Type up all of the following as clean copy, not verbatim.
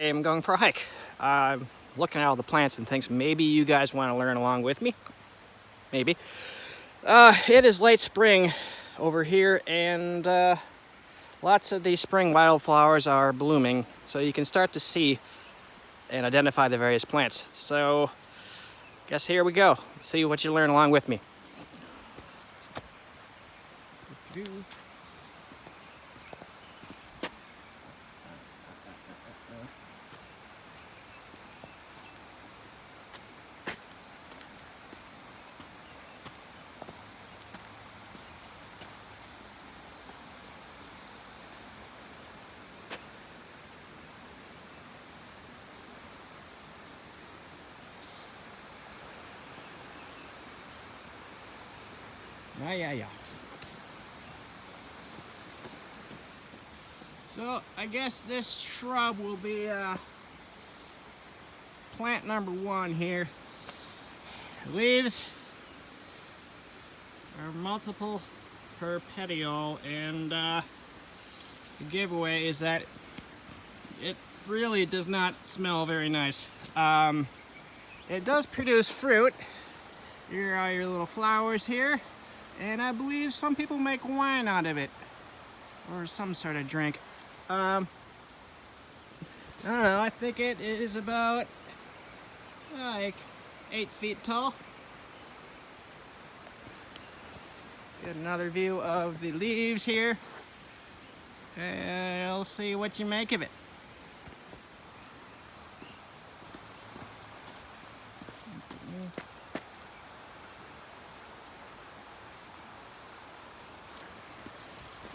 I'm going for a hike. I'm looking at all the plants and things. Maybe you guys want to learn along with me. Maybe. It is late spring over here, and lots of these spring wildflowers are blooming, so you can start to see and identify the various plants. So, guess here we go. See what you learn along with me. Yeah. So I guess this shrub will be plant number one here. Leaves are multiple per petiole, and the giveaway is that it really does not smell very nice. It does produce fruit. Here are your little flowers here, and I believe some people make wine out of it, or some sort of drink. I don't know, I think it is about like 8 feet tall. Get another view of the leaves here, and we'll see what you make of it.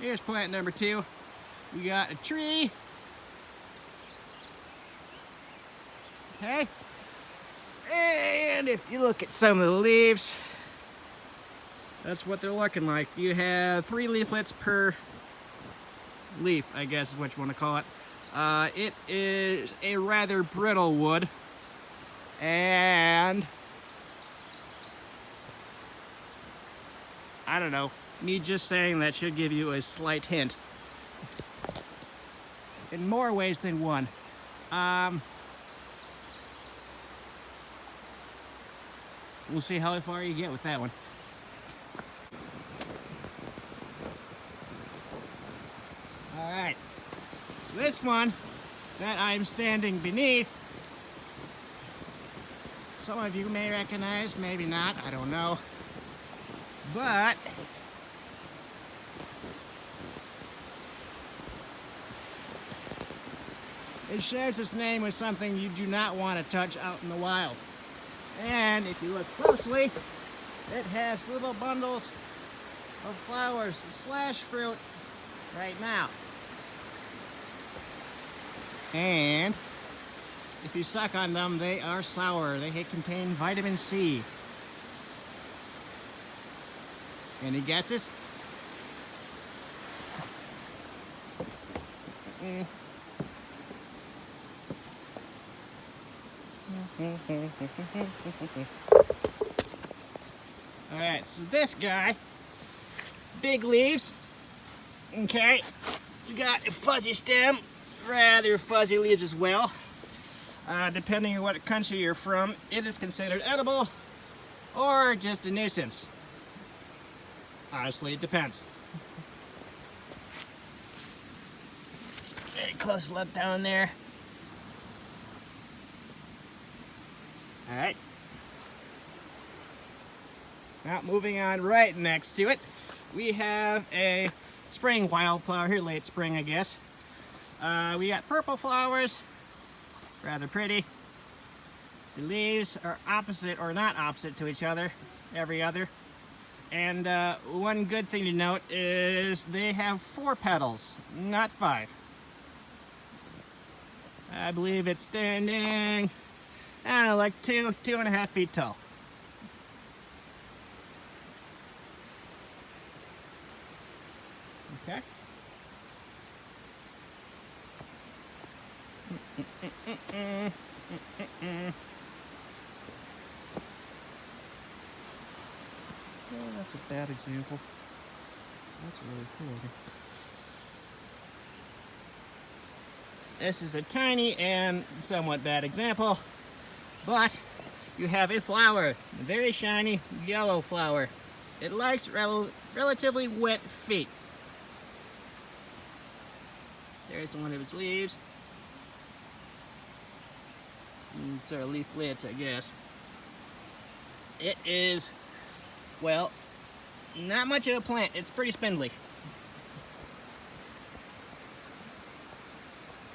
Here's plant number two. We got a tree. Okay. And if you look at some of the leaves, that's what they're looking like. You have 3 leaflets per leaf, I guess is what you want to call it. It is a rather brittle wood, and I don't know, me just saying that should give you a slight hint in more ways than one. We'll see how far you get with that one. All right, so this one that I'm standing beneath, some of you may recognize, maybe not, I don't know. But it shares its name with something you do not want to touch out in the wild. And if you look closely, it has little bundles of flowers slash fruit right now. And if you suck on them, they are sour. They contain vitamin C. Any guesses? Alright, so this guy, big leaves, okay, you got a fuzzy stem, rather fuzzy leaves as well. Depending on what country you're from, it is considered edible or just a nuisance. Honestly, it depends. Very close look down there. Alright. Now moving on right next to it, we have a spring wildflower here, late spring I guess. We got purple flowers, rather pretty. The leaves are opposite or not opposite to each other, every other. And one good thing to note is they have 4 petals, not 5. I believe it's standing, I don't know, like 2.5 feet tall. Okay. Well, that's a bad example. That's really cool looking. This is a tiny and somewhat bad example, but you have a flower, a very shiny yellow flower. It likes relatively wet feet. There's one of its leaves. Sort of leaflets, I guess. It is, well, not much of a plant. It's pretty spindly.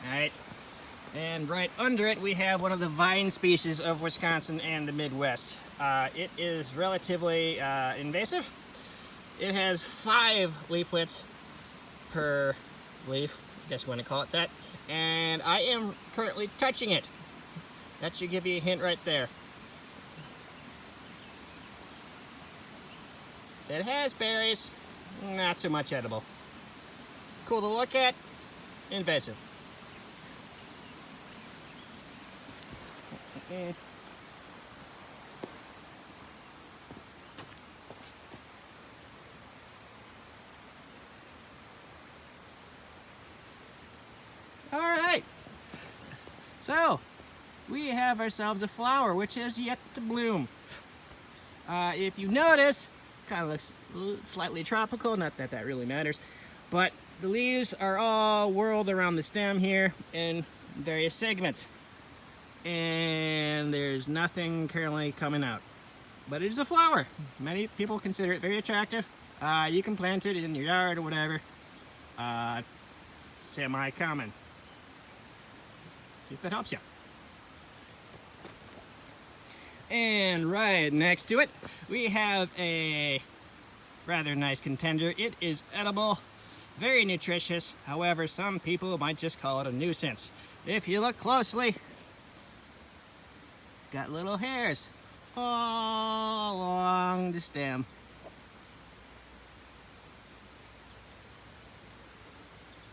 Alright, and right under it we have one of the vine species of Wisconsin and the Midwest. It is relatively invasive. It has 5 leaflets per leaf, I guess you want to call it that, and I am currently touching it. That should give you a hint right there. It has berries, not so much edible. Cool to look at, invasive. All right, so we have ourselves a flower which has yet to bloom. If you notice, kind of looks slightly tropical, not that that really matters, but the leaves are all whirled around the stem here in various segments, and there's nothing currently coming out. But it is a flower. Many people consider it very attractive. You can plant it in your yard or whatever. Semi-common. See if that helps you. And right next to it, we have a rather nice contender. It is edible, very nutritious. However, some people might just call it a nuisance. If you look closely, it's got little hairs all along the stem.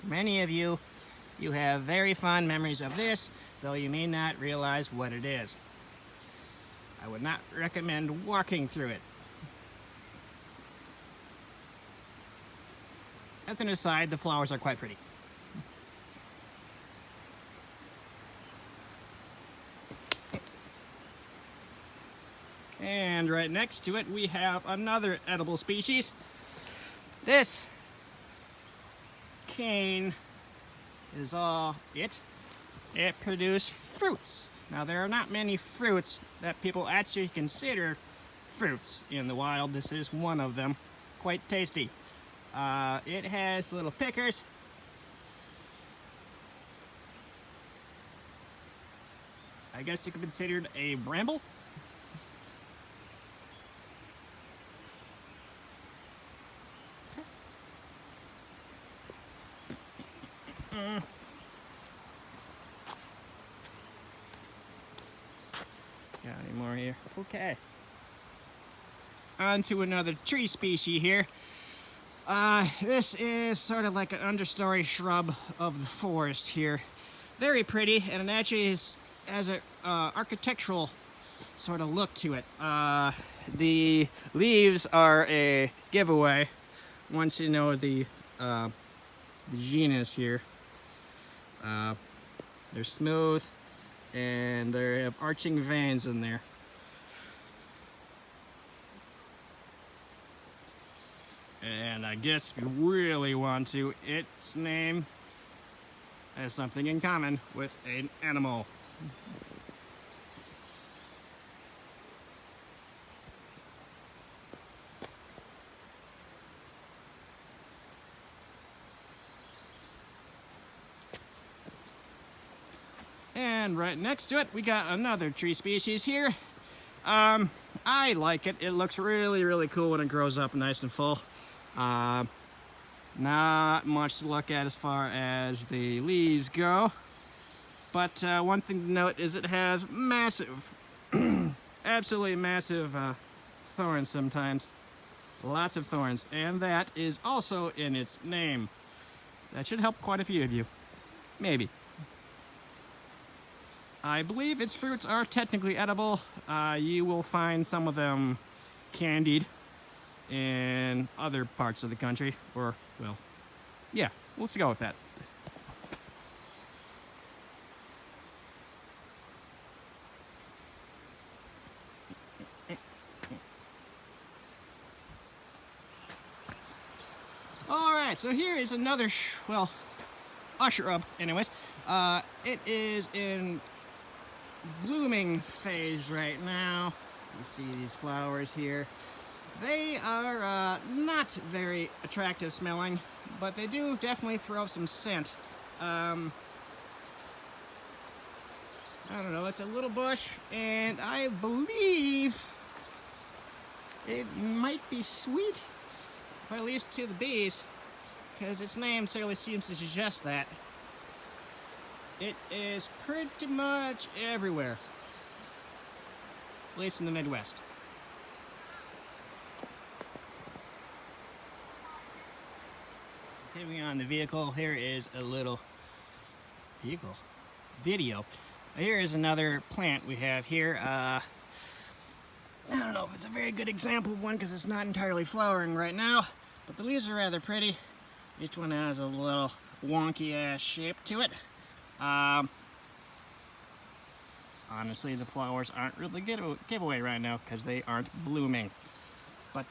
For many of you, you have very fond memories of this, though you may not realize what it is. I would not recommend walking through it. As an aside, the flowers are quite pretty. And right next to it, we have another edible species. This cane is all it. It produces fruits. Now, there are not many fruits that people actually consider fruits in the wild. This is one of them. Quite tasty. It has little pickers. I guess it could be considered a bramble. Got any more here? Okay. On to another tree species here. This is sort of like an understory shrub of the forest here. Very pretty, and it actually has an architectural sort of look to it. The leaves are a giveaway once you know the genus here. They're smooth and they have arching veins in there. And I guess if you really want to, its name has something in common with an animal. And right next to it, we got another tree species here. I like it. It looks really, really cool when it grows up nice and full. Not much to look at as far as the leaves go. But one thing to note is it has massive, absolutely massive thorns sometimes. Lots of thorns. And that is also in its name. That should help quite a few of you. Maybe. I believe its fruits are technically edible. You will find some of them candied in other parts of the country. Or, well, yeah, let's go with that. Alright, so here is another, well, a shrub, anyways. It is in blooming phase right now. You see these flowers here. They are not very attractive smelling, but they do definitely throw some scent. I don't know, it's a little bush, and I believe it might be sweet, or at least to the bees, because its name certainly seems to suggest that. It is pretty much everywhere, at least in the Midwest. Continuing on the vehicle, here is a little video. Here is another plant we have here. I don't know if it's a very good example of one because it's not entirely flowering right now, but the leaves are rather pretty. Each one has a little wonky ass shape to it. Honestly, the flowers aren't really giveaway right now because they aren't blooming. But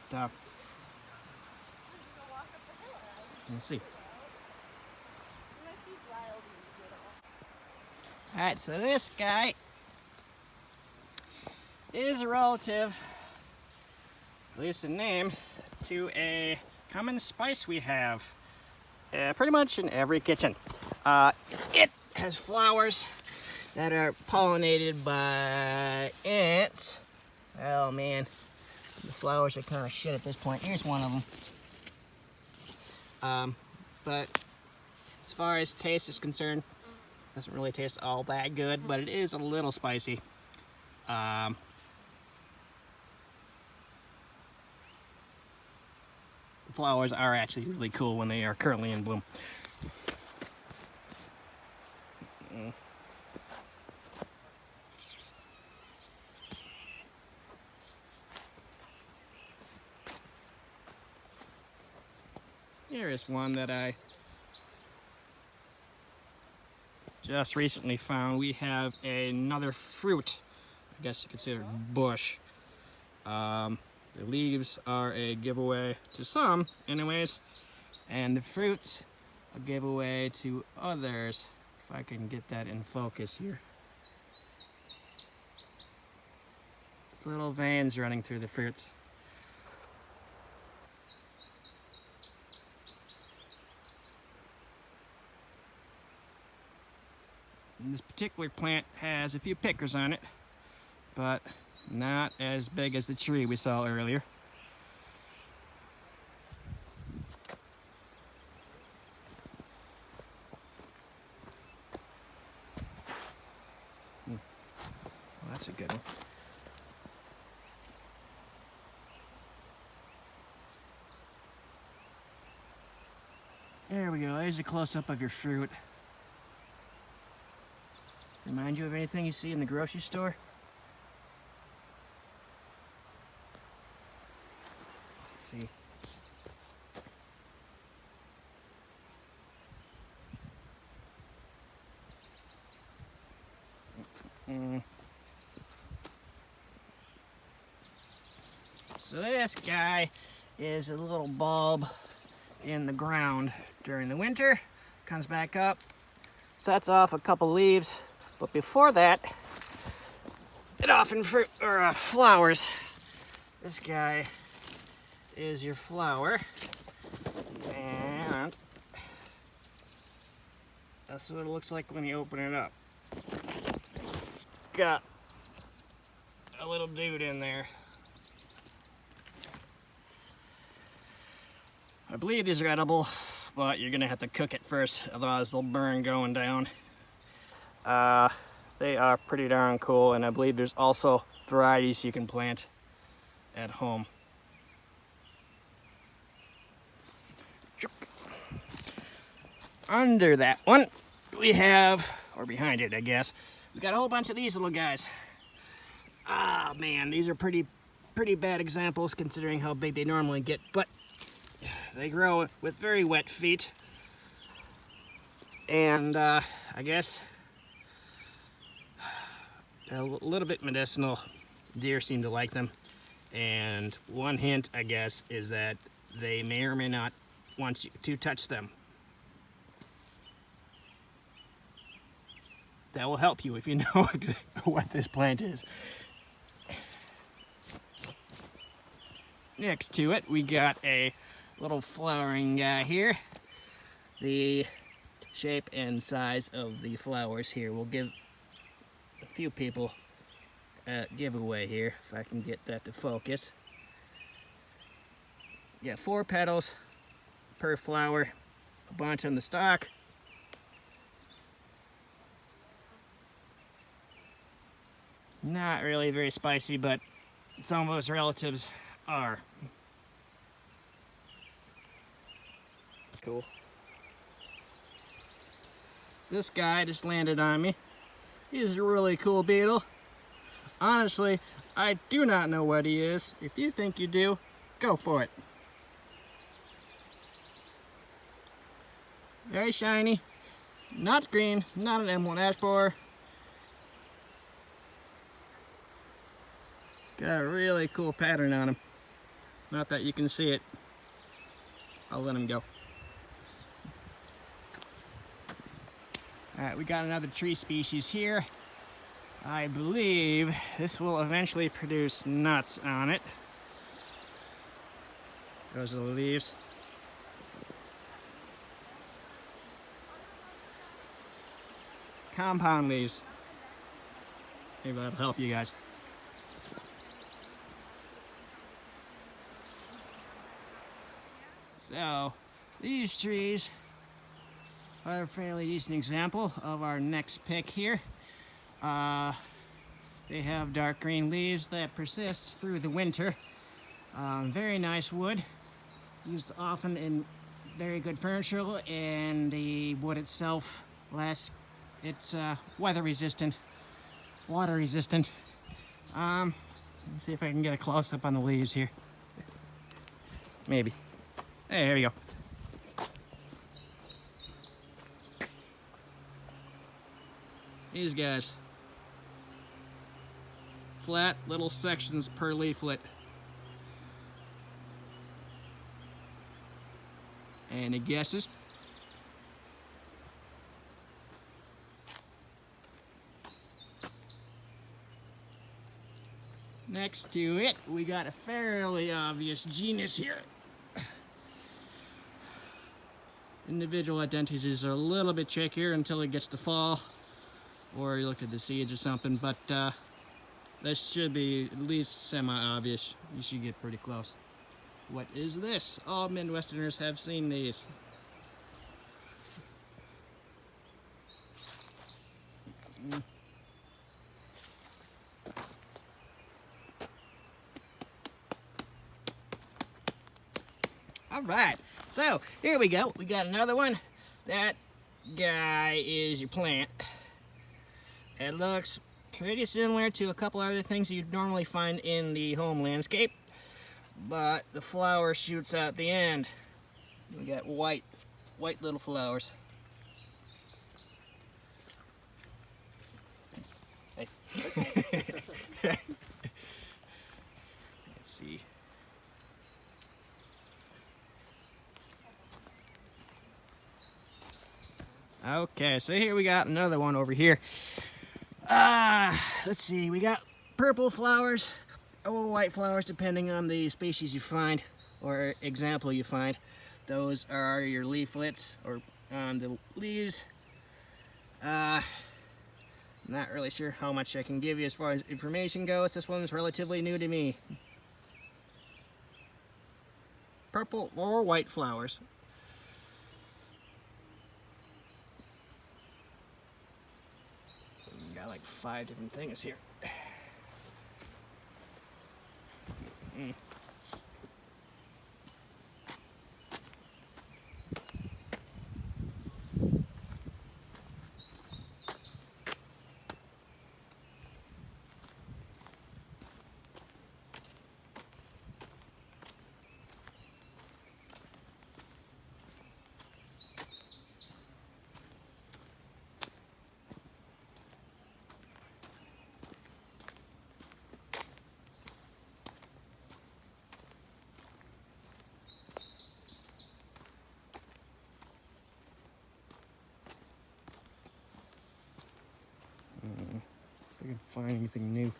we'll see. Alright, so this guy is a relative, at least in name, to a common spice we have pretty much in every kitchen. It has flowers that are pollinated by ants. Oh man, the flowers are kind of shit at this point. Here's one of them. But as far as taste is concerned, doesn't really taste all that good, but it is a little spicy. The flowers are actually really cool when they are currently in bloom. Here is one that I just recently found. We have another fruit, I guess you could say bush. The leaves are a giveaway to some, anyways, and the fruits a giveaway to others. If I can get that in focus here. There's little veins running through the fruits. And this particular plant has a few pickers on it, but not as big as the tree we saw earlier. Well, that's a good one. There we go, there's a close-up of your fruit. Remind you of anything you see in the grocery store? Let's see. So this guy is a little bulb in the ground during the winter, comes back up, sets off a couple leaves, but before that, it often flowers. This guy is your flower, and that's what it looks like when you open it up. It's got a little dude in there. I believe these are edible, but you're gonna have to cook it first, otherwise they'll burn going down. They are pretty darn cool, and I believe there's also varieties you can plant at home. Under that one, we have, or behind it, I guess, we got a whole bunch of these little guys. Ah, man, these are pretty bad examples considering how big they normally get, but they grow with very wet feet. And I guess they're a little bit medicinal. Deer seem to like them. And one hint, I guess, is that they may or may not wants you to touch them. That will help you if you know what this plant is. Next to it, we got a little flowering guy here. The shape and size of the flowers here will give a few people a giveaway here, if I can get that to focus. Yeah, 4 petals per flower, a bunch on the stalk. Not really very spicy, but some of its relatives are. Cool. This guy just landed on me. He's a really cool beetle. Honestly, I do not know what he is. If you think you do, go for it. Very shiny. Not green, not an emerald ash borer. Got a really cool pattern on him. Not that you can see it. I'll let him go. Alright, we got another tree species here. I believe this will eventually produce nuts on it. Those are the leaves. Compound leaves. Maybe that'll help you guys. So, these trees are a fairly decent example of our next pick here. They have dark green leaves that persist through the winter. Very nice wood, used often in very good furniture, and the wood itself it's weather resistant, water resistant. Let's see if I can get a close up on the leaves here. Maybe. Hey, here we go. These guys. Flat little sections per leaflet. Any guesses? Next to it, we got a fairly obvious genus here. Individual identities are a little bit trickier until it gets to fall, or you look at the seeds or something, but this should be at least semi-obvious. You should get pretty close. What is this? All Midwesterners have seen these. All right, so here we go. We got another one. That guy is your plant. It looks pretty similar to a couple other things you'd normally find in the home landscape, but the flower shoots out the end. We got white little flowers. Hey. Let's see. Okay, so here we got another one over here. Let's see, we got purple flowers or white flowers depending on the species you find or example you find. Those are your leaflets or on the leaves. Not really sure how much I can give you as far as information goes. This one's relatively new to me. Purple or white flowers. Got like 5 different things here. I can find anything new.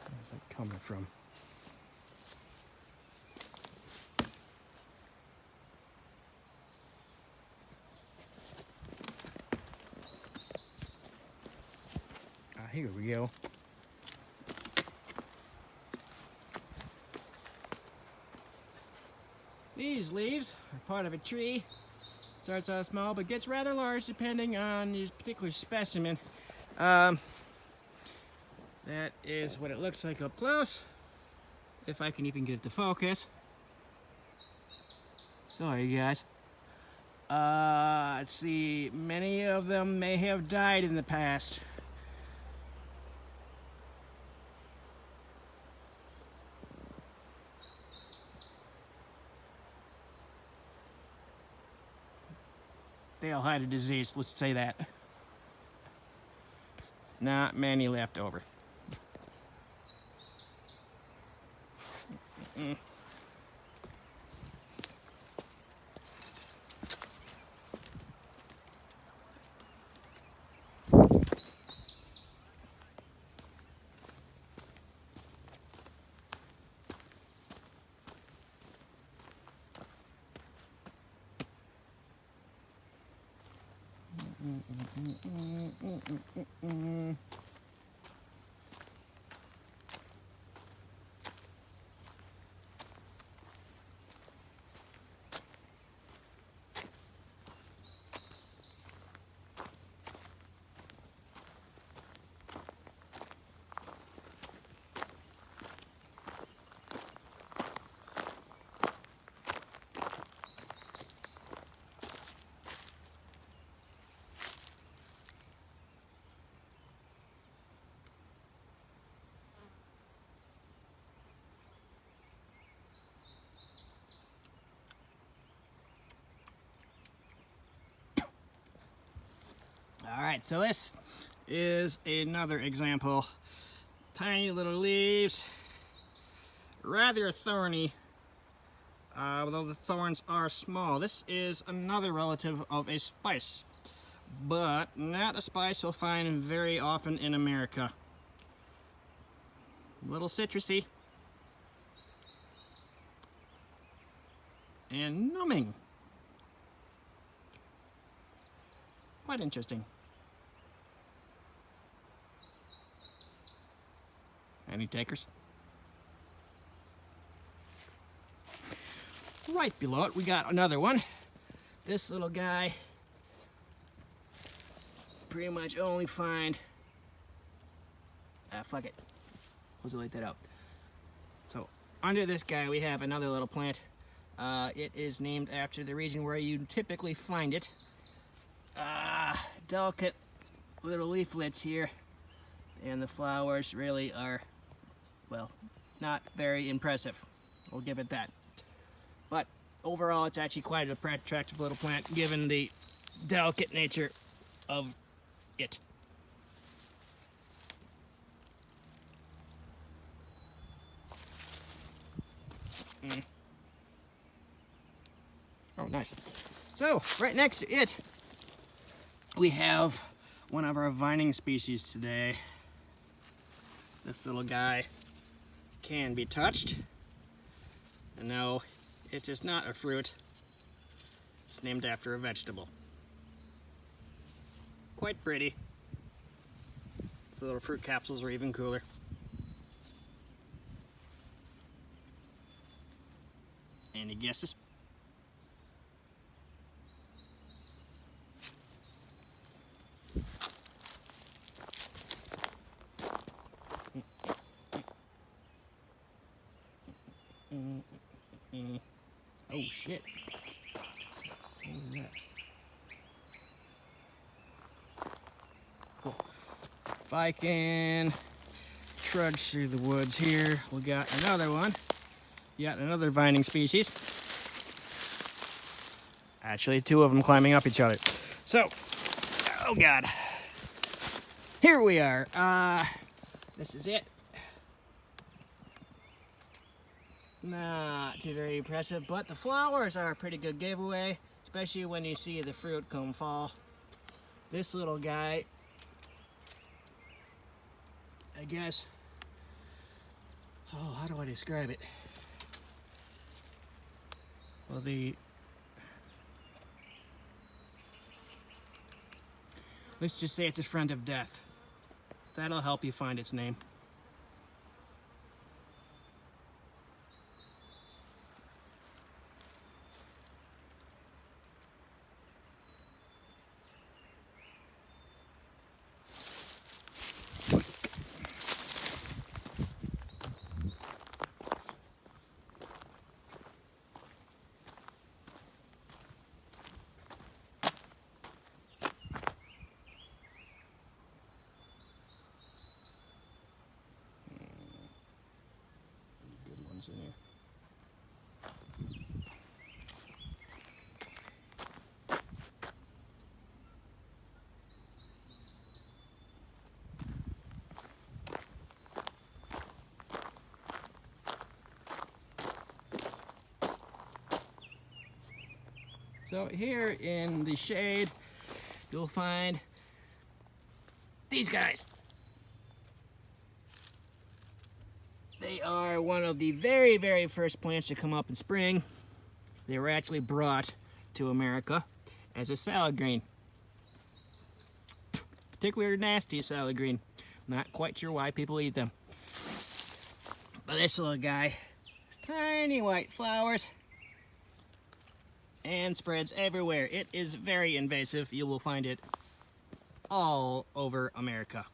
Where's that coming from? Here we go. These leaves are part of a tree. Starts out small but gets rather large depending on the particular specimen. That is what it looks like up close. If I can even get it to focus. Sorry guys. Let's see, many of them may have died in the past. They all had a disease, let's say that. Not many left over. Alright, so this is another example. Tiny little leaves, rather thorny, although the thorns are small. This is another relative of a spice, but not a spice you'll find very often in America. A little citrusy and numbing. Quite interesting. Any takers? Right below it, we got another one. This little guy, pretty much only find, fuck it, we'll delete that out. So under this guy, we have another little plant. It is named after the region where you typically find it. Delicate little leaflets here, and the flowers really are, well, not very impressive. We'll give it that. But overall, it's actually quite an attractive little plant given the delicate nature of it. Oh, nice. So, right next to it, we have one of our vining species today. This little guy can be touched. And no, it is not a fruit. It's named after a vegetable. Quite pretty. The little fruit capsules are even cooler. Any guesses? Oh shit. What was that? Cool. If I can trudge through the woods here, we got another one. Yet another vining species. Actually, two of them climbing up each other. So, oh god. here we are. This is it. Not too very impressive, but the flowers are a pretty good giveaway, especially when you see the fruit come fall. This little guy, I guess, how do I describe it? Well, let's just say it's a friend of death. That'll help you find its name. Good ones in here. So here in the shade, you'll find these guys. They are one of the very, very first plants to come up in spring. They were actually brought to America as a salad green. Particularly nasty salad green. Not quite sure why people eat them. But this little guy has tiny white flowers and spreads everywhere. It is very invasive. You will find it all over America.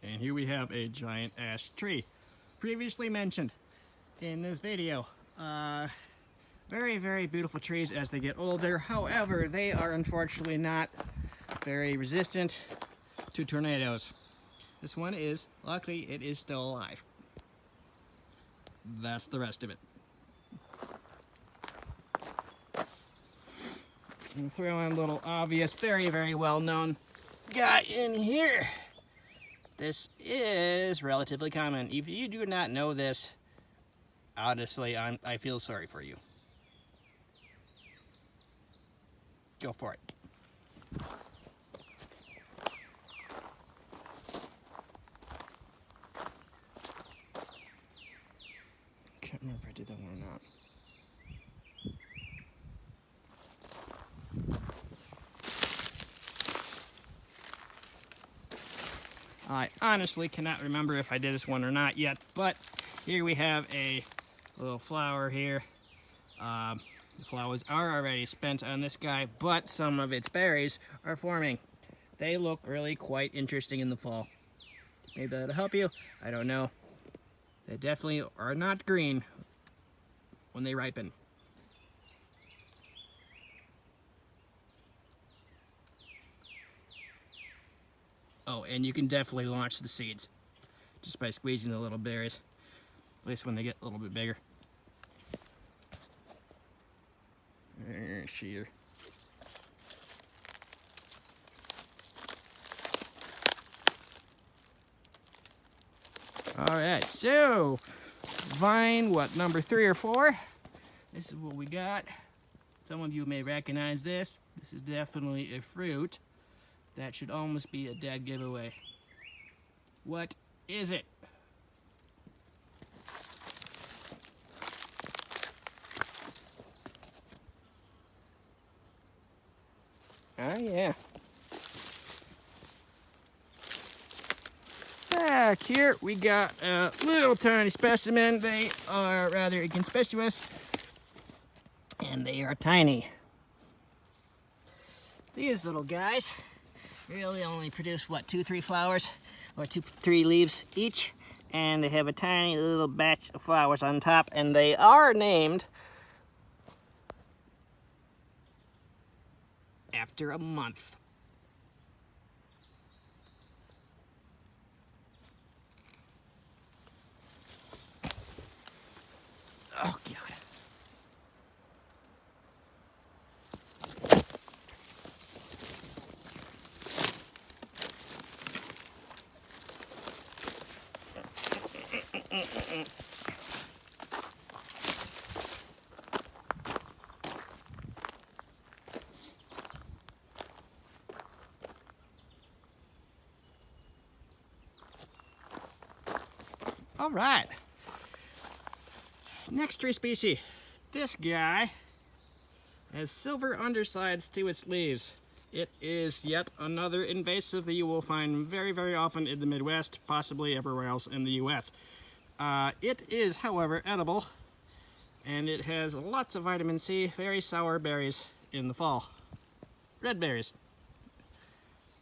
And here we have a giant ash tree, previously mentioned in this video. Very, very beautiful trees as they get older. However, they are unfortunately not very resistant to tornadoes. This one is, luckily, it is still alive. That's the rest of it. And throw in a little obvious, very, very well-known guy in here. This is relatively common. If you do not know this, honestly, I feel sorry for you. Go for it. Can't remember if I did that one or not. I honestly cannot remember if I did this one or not yet, but here we have a little flower here. The flowers are already spent on this guy, but some of its berries are forming. They look really quite interesting in the fall. Maybe that'll help you. I don't know. They definitely are not green when they ripen. Oh, and you can definitely launch the seeds just by squeezing the little berries, at least when they get a little bit bigger. Shear. All right, so vine, what, number 3 or 4? This is what we got. Some of you may recognize this. This is definitely a fruit. That should almost be a dead giveaway. What is it? Oh yeah. back here, we got a little tiny specimen. They are rather inconspicuous, and they are tiny. These little guys really only produce, what, 2-3 flowers, or 2-3 leaves each, and they have a tiny little batch of flowers on top, and they are named after a month. Oh, God. All right. Next tree species. This guy has silver undersides to its leaves. It is yet another invasive that you will find very, very often in the Midwest, possibly everywhere else in the U.S. It is, however, edible, and it has lots of vitamin C, very sour berries in the fall. Red berries.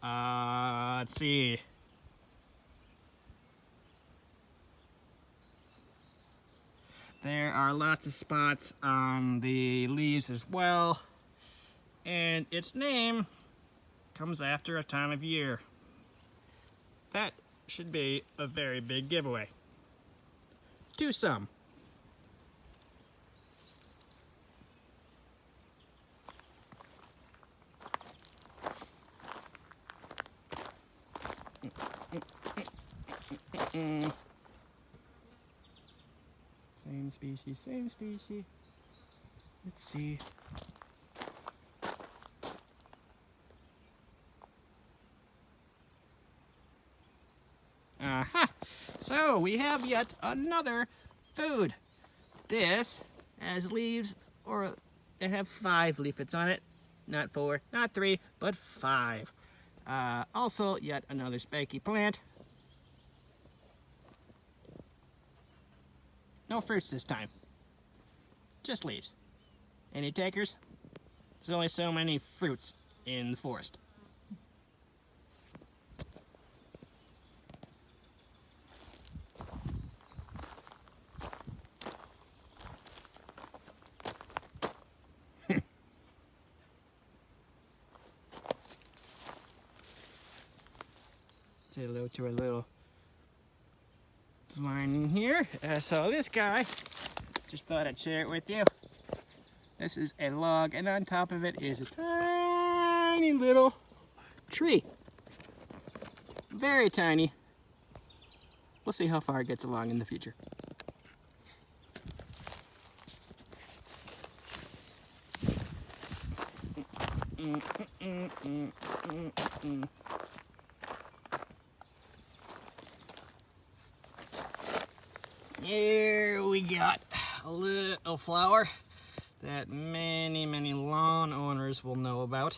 Let's see. There are lots of spots on the leaves as well, and its name comes after a time of year. That should be a very big giveaway to some. Same species, same species. Let's see. Aha! So we have yet another food. This has leaves, or it have 5 leaflets on it. Not 4, not 3, but 5. Also, yet another spiky plant. No fruits this time. Just leaves. Any takers? There's only so many fruits in the forest. Say hello to our little vine in here. So this guy, just thought I'd share it with you. This is a log, and on top of it is a tiny little tree. Very tiny. We'll see how far it gets along in the future. Here we got a little flower that many lawn owners will know about.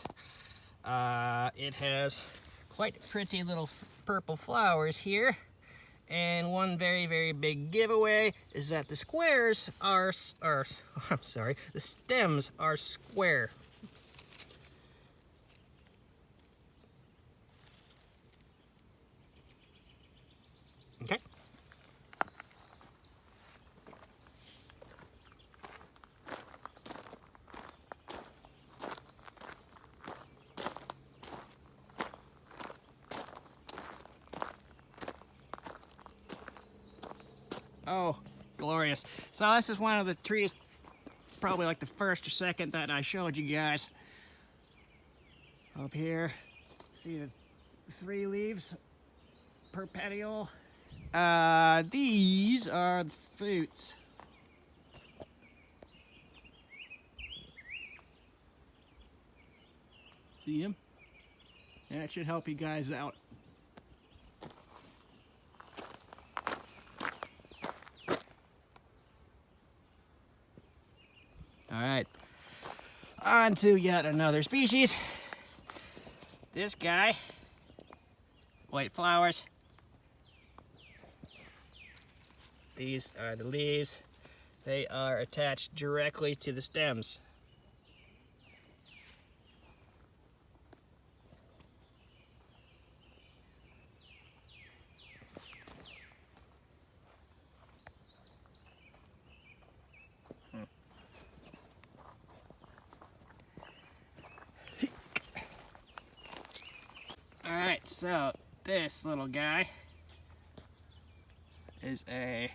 It has quite pretty little purple flowers here, and one very big giveaway is that the squares are the stems are square. Okay. Oh, glorious. So this is one of the trees, probably like the first or second that I showed you guys. Up here, see the 3 leaves per petiole. These are the fruits. See them? And it should help you guys out. Alright, on to yet another species. This guy, white flowers, These are the leaves. They are attached directly to the stems. Alright, so this little guy is a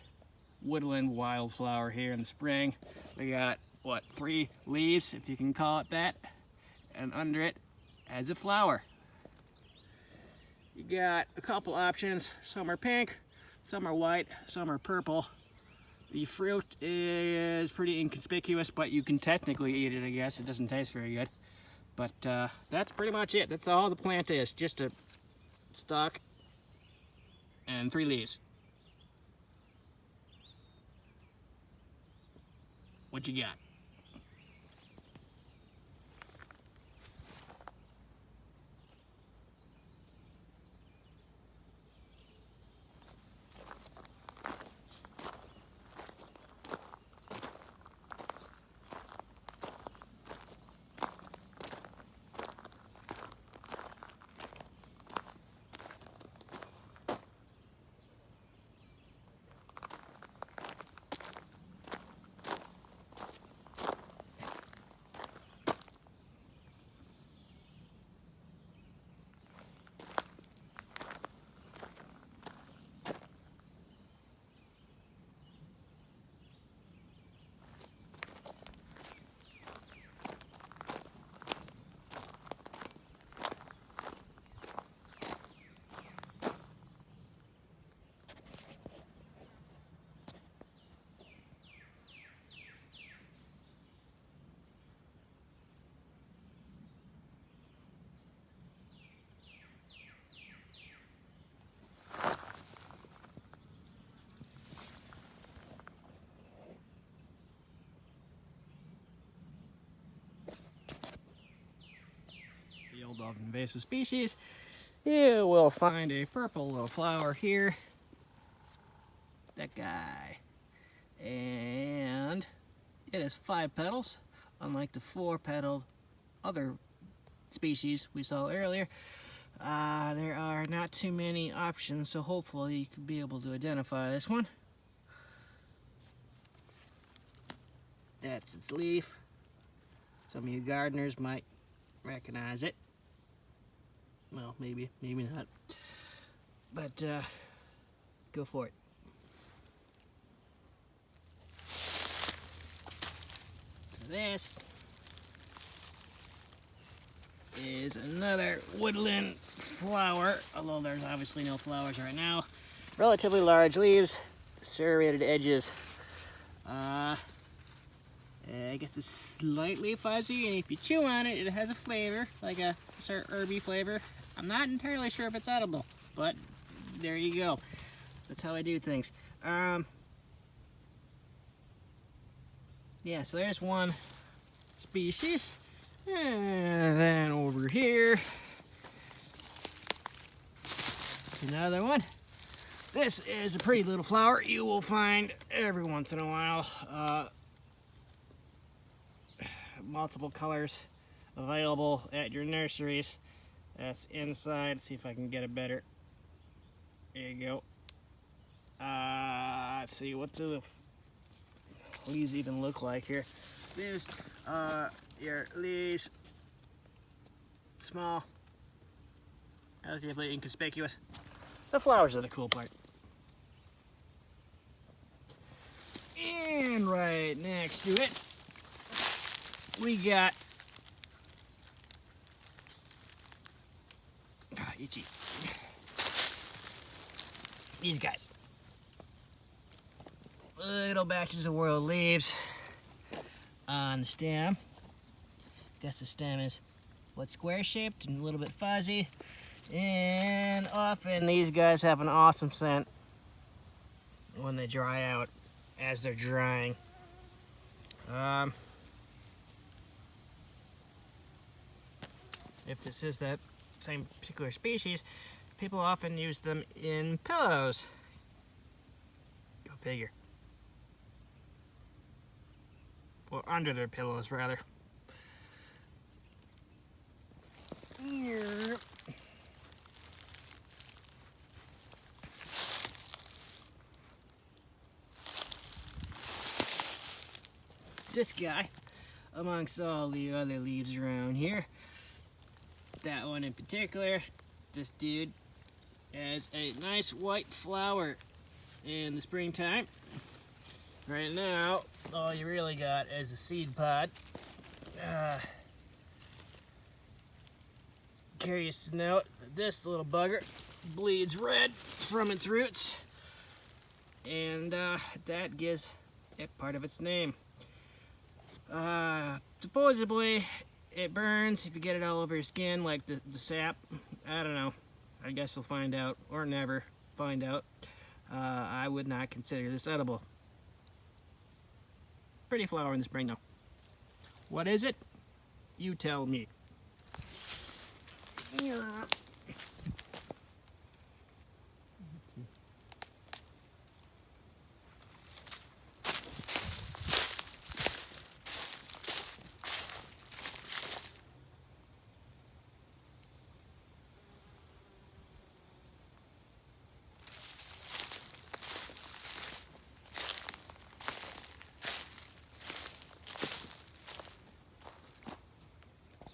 woodland wildflower here in the spring. We got, what, 3 leaves, if you can call it that, and under it has a flower. You got a couple options. Some are pink, some are white, some are purple. The fruit is pretty inconspicuous, but you can technically eat it, I guess. It doesn't taste very good. But that's pretty much it. That's all the plant is, just a stalk and 3 leaves. What you got? Field of invasive species. You will find a purple little flower here. That guy. And it has 5 petals, unlike the 4-petaled other species we saw earlier. There are not too many options, so hopefully you can be able to identify this one. That's its leaf. Some of you gardeners might recognize it. Well, maybe not. But go for it. So this is another woodland flower, although there's obviously no flowers right now. Relatively large leaves, serrated edges. I guess it's slightly fuzzy, and if you chew on it, it has a flavor, like a sort of herby flavor. I'm not entirely sure if it's edible, but there you go. That's how I do things. Yeah, so there's one species. And then over here, it's another one. This is a pretty little flower you will find every once in a while. Multiple colors available at your nurseries. That's inside. Let's see if I can get it better. There you go. Let's see, what do the leaves even look like here? There's your leaves, small, relatively inconspicuous. The flowers are the cool part. And right next to it, we got itchy. These guys. Little batches of world leaves on the stem. Guess the stem is square shaped and a little bit fuzzy. And often these guys have an awesome scent when they dry out, as they're drying. If this is that same particular species, people often use them in pillows. Go figure. Well, under their pillows, rather. This guy, amongst all the other leaves around here, that one in particular, this dude has a nice white flower in the springtime. Right now, all you really got is a seed pod. Curious to note, this little bugger bleeds red from its roots, and that gives it part of its name. Supposedly, it burns if you get it all over your skin, like the sap. I don't know. I guess we'll find out, or never find out. I would not consider this edible. Pretty flower in the spring, though. What is it? You tell me.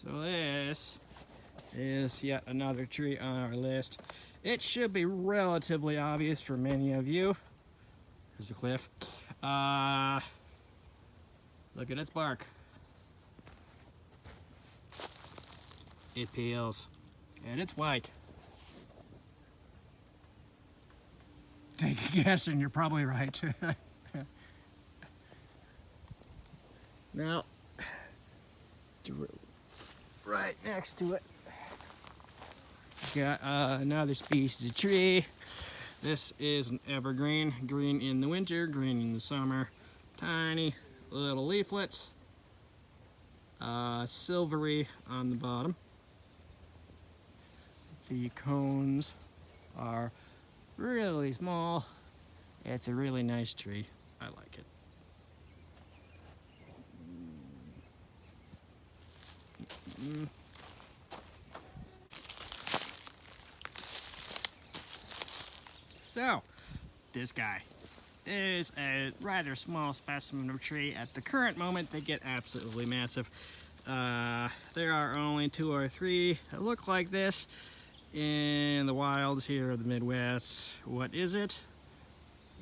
So this is yet another tree on our list. It should be relatively obvious for many of you. Here's a cliff. Look at its bark. It peels, and it's white. Take a guess, and you're probably right. Now, right next to it, got another species of tree. This is an evergreen, green in the winter, green in the summer. Tiny little leaflets, silvery on the bottom. The cones are really small. It's a really nice tree. I like it. So, this guy is a rather small specimen of tree. At the current moment, they get absolutely massive. There are only 2 or 3 that look like this in the wilds here of the Midwest. What is it?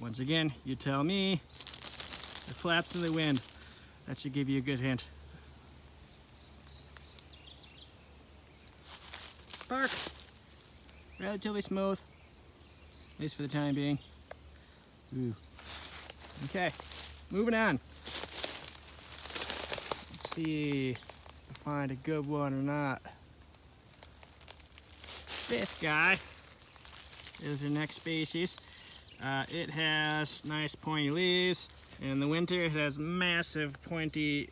Once again, you tell me. It flaps in the wind. That should give you a good hint. Bark, relatively smooth, at least for the time being. Ooh. Okay, moving on. Let's see if I find a good one or not. This guy is the next species. It has nice pointy leaves. In the winter, it has massive pointy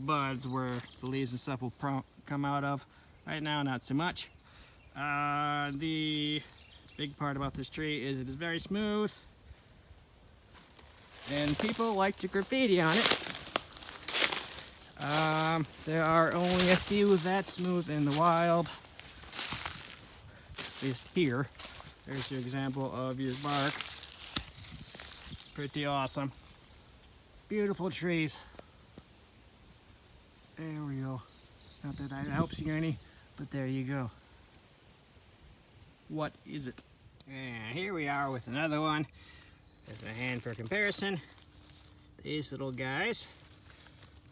buds where the leaves and stuff will come out of. Right now, not so much. The big part about this tree is it is very smooth, and people like to graffiti on it. There are only a few that smooth in the wild, at least here. There's your example of your bark. Pretty awesome. Beautiful trees. There we go. Not that that helps you any, but there you go. What is it? And here we are with another one. There's a hand for comparison. These little guys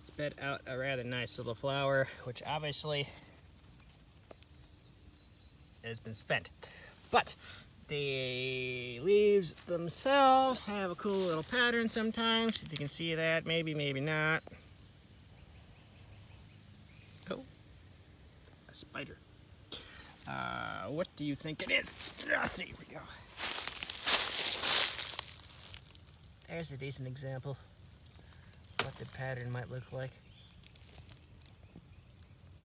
spit out a rather nice little flower, which obviously has been spent. But the leaves themselves have a cool little pattern sometimes. If you can see that, maybe, maybe not. Oh, a spider. What do you think it is? Let's see, here we go. There's a decent example of what the pattern might look like.